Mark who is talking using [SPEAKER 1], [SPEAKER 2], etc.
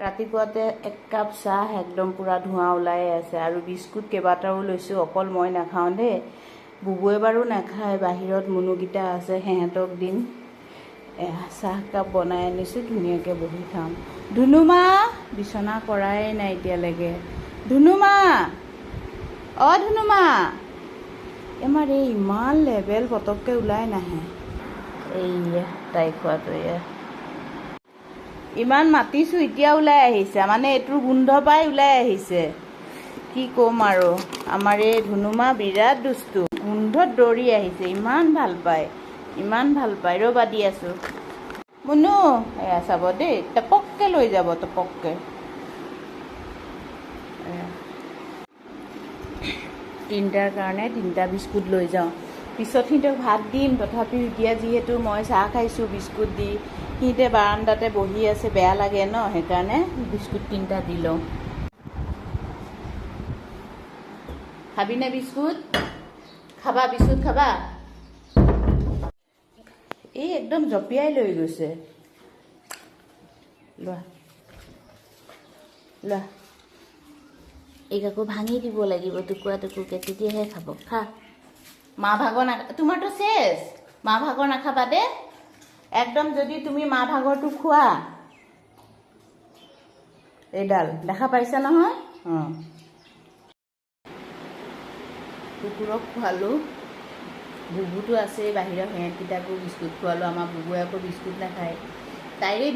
[SPEAKER 1] ৰাতিপুৱাতে এক কাপ চাহ একদম পুৰা ধোঁৱা ওলাই আছে আৰু বিস্কুট কেইবাটাও লৈছোঁ। অকল মই নাখাওঁ দেই, বুবুৱে বাৰু নাখায়, বাহিৰত মুনুকেইটা আছে, সিহঁতক দিম। চাহ কাপ বনাই আনিছোঁ, ধুনীয়াকৈ বহি খাম। ধুনুমা বিচনা কৰাই নাই এতিয়ালৈকে। ধুনুমা, ধুনুমা, আমাৰ এই ইমান লেবেল পটককৈ ওলাই নাহে। এইয়া তাই খোৱাটো এয়া ইমান মাতিছোঁ, এতিয়া ওলাই আহিছে, মানে এইটোৰ গোন্ধ পাই ওলাই আহিছে। কি ক'ম আৰু, আমাৰ এই ধুনুমা বিৰাট দুষ্টু, গোন্ধত দৌৰি আহিছে। ইমান ভাল পায়, ইমান ভাল পায়। ৰ'বা দি আছোঁ। মুনু এয়া চাব দেই, টপককৈ লৈ যাব, টপককৈ। তিনিটাৰ কাৰণে 3টা বিস্কুট লৈ যাওঁ। পিছত সিহঁতক ভাত দিম, তথাপিও এতিয়া যিহেতু মই চাহ খাইছোঁ বিস্কুট দি, সিহঁতে বাৰান্দাতে বহি আছে, বেয়া লাগে ন, সেইকাৰণে বিস্কুট 3টা দি লওঁ। খাবিনে বিস্কুট? খাবা বিস্কুট খাবা? এই একদম জঁপিয়াই লৈ গৈছে। লোৱা লোৱা, এইক আকৌ ভাঙি দিব লাগিব টুকুৰা টুকুৰকৈ, তেতিয়াহে খাব। খা, মা ভাগৰ তোমাৰতো চেচ, মা ভাগৰ নাখাবা দে একদম। যদি তুমি মা ভাগৰটো খোৱা, এইডাল দেখা পাইছা নহয়। কুকুৰক খোৱালোঁ, বুবুটো আছেই বাহিৰত, সিহঁতকেইটাকো বিস্কুট খোৱালোঁ। আমাৰ বুবুৱে আকৌ বিস্কুট নাখায়, তাইৰে